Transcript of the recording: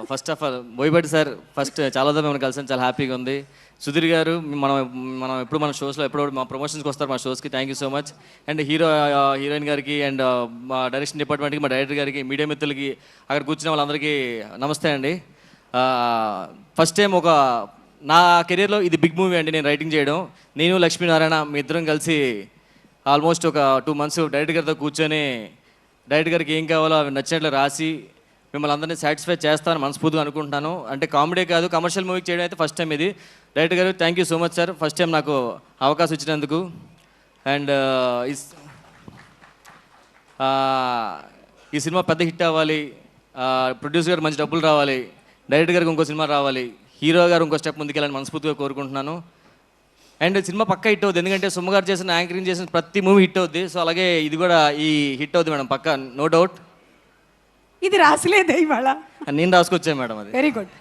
First of all Boyapati sir first చాలా మిమ్మల్ని కలిసాను, చాలా హ్యాపీగా ఉంది. సుధీర్ గారు మనం మనం ఎప్పుడు మన షోస్లో ఎప్పుడో మా ప్రమోషన్స్కి వస్తారు మా షోస్కి. Thank you so much. And heroine గారికి అండ్ మా డైరెక్షన్ డిపార్ట్మెంట్కి, మా డైరెక్టర్ గారికి, మీడియా మిత్రులకి, అక్కడ కూర్చున్న వాళ్ళందరికీ నమస్తే అండి. ఫస్ట్ టైం నా కెరీర్లో ఇది బిగ్ మూవీ అండి. నేను రైటింగ్ చేయడం, నేను లక్ష్మీనారాయణ మీ ఇద్దరం కలిసి ఆల్మోస్ట్ ఒక 2 months డైరెక్టర్ గారితో కూర్చొని డైరెక్టర్ గారికి ఏం కావాలో అవి నచ్చినట్లు రాసి మిమ్మల్ని అందరినీ సాటిస్ఫై చేస్తాను మనస్ఫూర్తిగా అనుకుంటున్నాను. అంటే కామెడీ కాదు, కమర్షియల్ మూవీ చేయడం అయితే ఫస్ట్ టైం ఇది. డైరెక్టర్ గారు thank you so much sir, first time నాకు అవకాశం ఇచ్చినందుకు. అండ్ ఈ సినిమా పెద్ద హిట్ అవ్వాలి, ప్రొడ్యూసర్ గారు మంచి డబ్బులు రావాలి, డైరెక్టర్ గారికి ఇంకో సినిమా రావాలి, హీరో గారు ఇంకో స్టెప్ ముందుకెళ్ళాలని మనస్ఫూర్తిగా కోరుకుంటున్నాను. అండ్ సినిమా పక్కా హిట్ అవుతుంది, ఎందుకంటే సుమ్మ గారు చేసిన యాంకరింగ్ చేసిన ప్రతి మూవీ హిట్ అవుద్ది. సో అలాగే ఇది కూడా హిట్ అవుతుంది మేడం, పక్కా, నో డౌట్. ఇది రాసలేదే ఇవాళ, నేను రాసుకొచ్చాను మేడం అది. Very good.